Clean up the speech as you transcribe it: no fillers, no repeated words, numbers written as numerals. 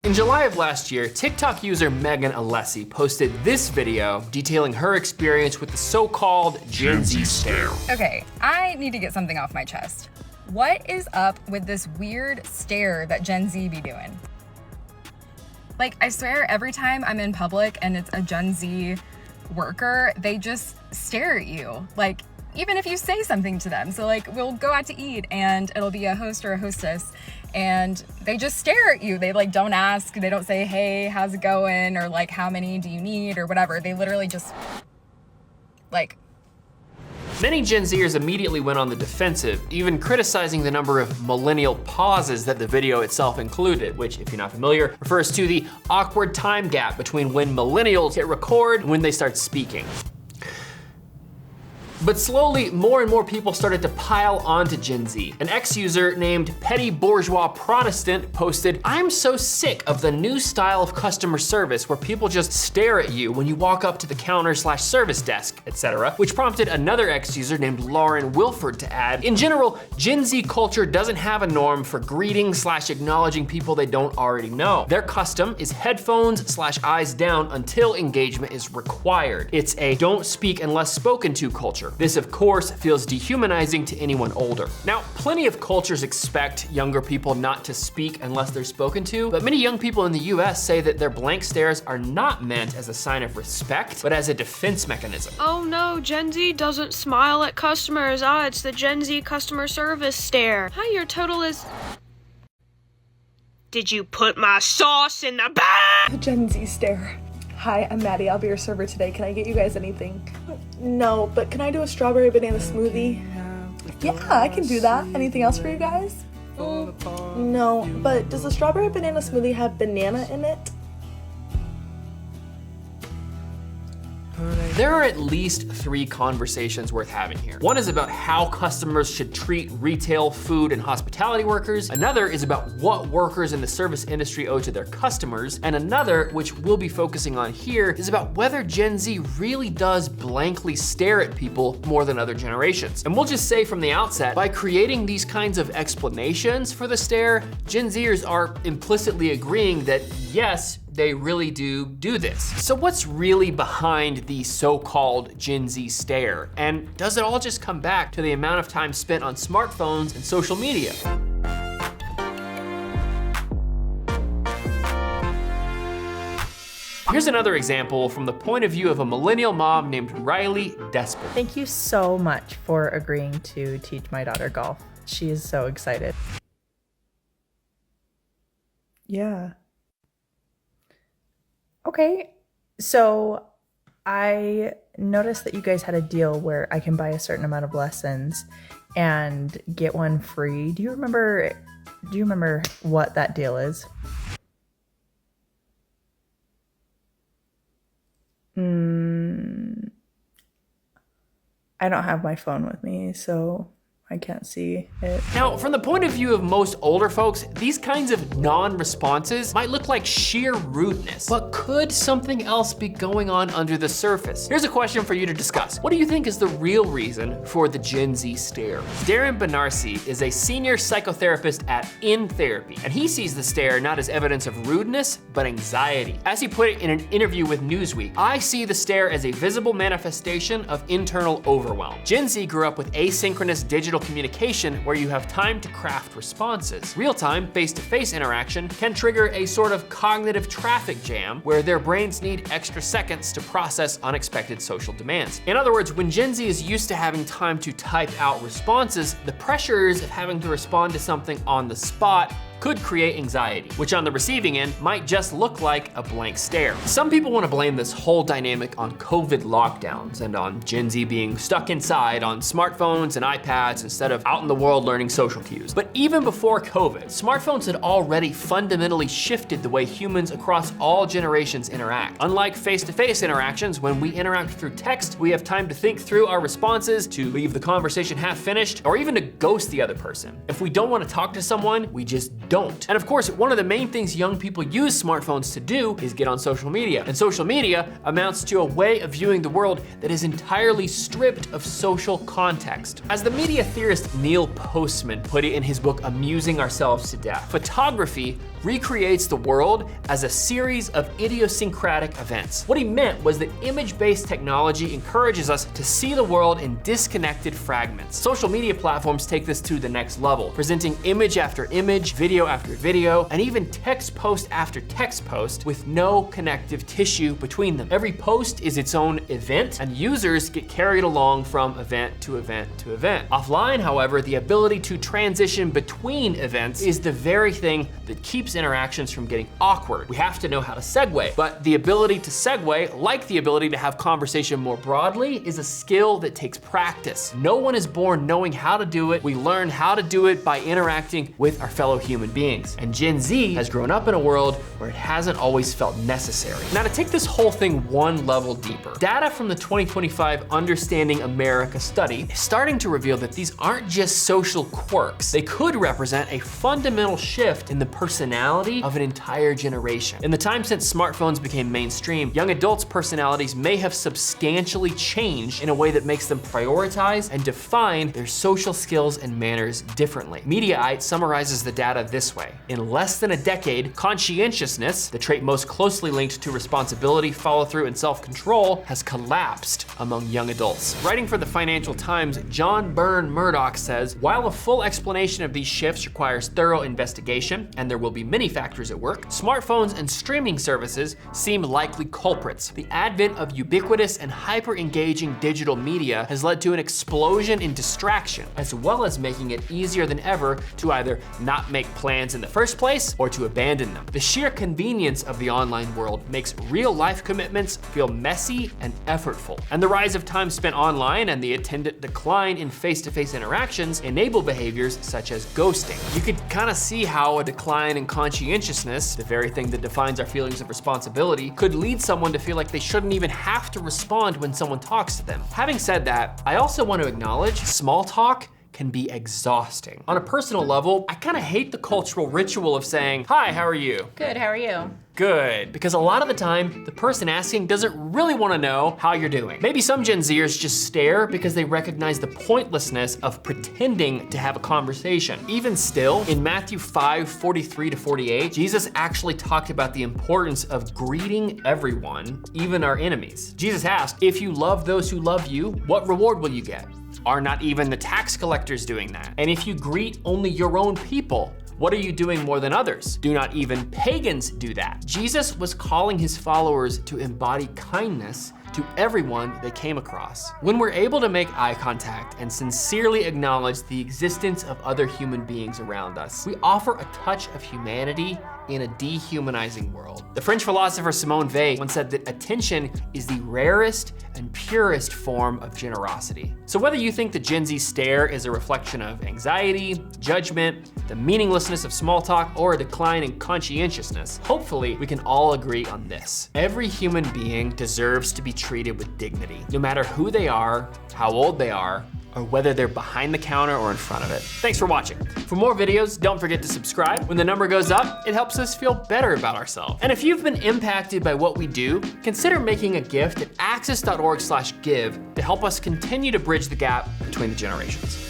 In July of last year, TikTok user Megan Alessi posted this video detailing her experience with the so-called Gen Z stare. Okay, I need to get something off my chest. What is up with this weird stare that Gen Z be doing? Like, I swear every time I'm in public and it's a Gen Z worker, they just stare at you. Like, even if you say something to them. So like, we'll go out to eat and it'll be a host or a hostess and they just stare at you. They like don't ask, they don't say, hey, how's it going? Or like, how many do you need? Or whatever. They literally just like. Many Gen Zers immediately went on the defensive, even criticizing the number of millennial pauses that the video itself included, which, if you're not familiar, refers to the awkward time gap between when millennials hit record and when they start speaking. But slowly, more and more people started to pile onto Gen Z. An ex-user named Petty Bourgeois Protestant posted, "I'm so sick of the new style of customer service where people just stare at you when you walk up to the counter/service desk, etc." Which prompted another ex-user named Lauren Wilford to add, "In general, Gen Z culture doesn't have a norm for greeting/acknowledging people they don't already know. Their custom is headphones/eyes down until engagement is required. It's a don't speak unless spoken to culture. This, of course, feels dehumanizing to anyone older." Now, plenty of cultures expect younger people not to speak unless they're spoken to, but many young people in the US say that their blank stares are not meant as a sign of respect, but as a defense mechanism. Oh no, Gen Z doesn't smile at customers. It's the Gen Z customer service stare. Hi, your total is... Did you put my sauce in the bag? The Gen Z stare. Hi, I'm Maddie. I'll be your server today. Can I get you guys anything? No, but can I do a strawberry banana smoothie? Yeah, I can do that. Anything else for you guys? No, but does the strawberry banana smoothie have banana in it? There are at least 3 conversations worth having here. One is about how customers should treat retail, food, and hospitality workers. Another is about what workers in the service industry owe to their customers. And another, which we'll be focusing on here, is about whether Gen Z really does blankly stare at people more than other generations. And we'll just say from the outset, by creating these kinds of explanations for the stare, Gen Zers are implicitly agreeing that yes, they really do this. So what's really behind the so-called Gen Z stare? And does it all just come back to the amount of time spent on smartphones and social media? Here's another example from the point of view of a millennial mom named Riley Desper. Thank you so much for agreeing to teach my daughter golf. She is so excited. Yeah. Okay, so I noticed that you guys had a deal where I can buy a certain amount of lessons and get one free. Do you remember what that deal is? I don't have my phone with me, so I can't see it. Now, from the point of view of most older folks, these kinds of non-responses might look like sheer rudeness, but could something else be going on under the surface? Here's a question for you to discuss. What do you think is the real reason for the Gen Z stare? Darren Benarsi is a senior psychotherapist at In Therapy, and he sees the stare not as evidence of rudeness, but anxiety. As he put it in an interview with Newsweek, "I see the stare as a visible manifestation of internal overwhelm. Gen Z grew up with asynchronous digital communication where you have time to craft responses. Real-time, face-to-face interaction can trigger a sort of cognitive traffic jam where their brains need extra seconds to process unexpected social demands." In other words, when Gen Z is used to having time to type out responses, the pressures of having to respond to something on the spot could create anxiety, which on the receiving end might just look like a blank stare. Some people want to blame this whole dynamic on COVID lockdowns and on Gen Z being stuck inside on smartphones and iPads instead of out in the world learning social cues. But even before COVID, smartphones had already fundamentally shifted the way humans across all generations interact. Unlike face-to-face interactions, when we interact through text, we have time to think through our responses, to leave the conversation half finished, or even to ghost the other person. If we don't want to talk to someone, we just don't. And of course, one of the main things young people use smartphones to do is get on social media. And social media amounts to a way of viewing the world that is entirely stripped of social context. As the media theorist Neil Postman put it in his book, Amusing Ourselves to Death, photography recreates the world as a series of idiosyncratic events. What he meant was that image-based technology encourages us to see the world in disconnected fragments. Social media platforms take this to the next level, presenting image after image, video after video, and even text post after text post with no connective tissue between them. Every post is its own event, and users get carried along from event to event to event. Offline, however, the ability to transition between events is the very thing that keeps interactions from getting awkward. We have to know how to segue, but the ability to segue, like the ability to have conversation more broadly, is a skill that takes practice. No one is born knowing how to do it. We learn how to do it by interacting with our fellow human beings. And Gen Z has grown up in a world where it hasn't always felt necessary. Now, to take this whole thing one level deeper, data from the 2025 Understanding America study is starting to reveal that these aren't just social quirks. They could represent a fundamental shift in the personality of an entire generation. In the time since smartphones became mainstream, young adults' personalities may have substantially changed in a way that makes them prioritize and define their social skills and manners differently. Mediaite summarizes the data this way. In less than a decade, conscientiousness, the trait most closely linked to responsibility, follow-through, and self-control, has collapsed among young adults. Writing for the Financial Times, John Byrne Murdoch says, while a full explanation of these shifts requires thorough investigation, and there will be many factors at work, smartphones and streaming services seem likely culprits. The advent of ubiquitous and hyper-engaging digital media has led to an explosion in distraction, as well as making it easier than ever to either not make plans in the first place or to abandon them. The sheer convenience of the online world makes real-life commitments feel messy and effortful. And the rise of time spent online and the attendant decline in face-to-face interactions enable behaviors such as ghosting. You could kind of see how a decline in conscientiousness, the very thing that defines our feelings of responsibility, could lead someone to feel like they shouldn't even have to respond when someone talks to them. Having said that, I also want to acknowledge small talk can be exhausting. On a personal level, I kind of hate the cultural ritual of saying, "Hi, how are you?" Good, how are you? Good, because a lot of the time, the person asking doesn't really want to know how you're doing. Maybe some Gen Zers just stare because they recognize the pointlessness of pretending to have a conversation. Even still, in Matthew 5:43-48, Jesus actually talked about the importance of greeting everyone, even our enemies. Jesus asked, "If you love those who love you, what reward will you get? Are not even the tax collectors doing that? And if you greet only your own people, what are you doing more than others? Do not even pagans do that?" Jesus was calling his followers to embody kindness to everyone they came across. When we're able to make eye contact and sincerely acknowledge the existence of other human beings around us, we offer a touch of humanity in a dehumanizing world. The French philosopher Simone Weil once said that attention is the rarest and purest form of generosity. So whether you think the Gen Z stare is a reflection of anxiety, judgment, the meaninglessness of small talk, or a decline in conscientiousness, hopefully we can all agree on this. Every human being deserves to be treated with dignity, no matter who they are, how old they are, or whether they're behind the counter or in front of it. Thanks for watching. For more videos, don't forget to subscribe. When the number goes up, it helps us feel better about ourselves. And if you've been impacted by what we do, consider making a gift at axis.org/give to help us continue to bridge the gap between the generations.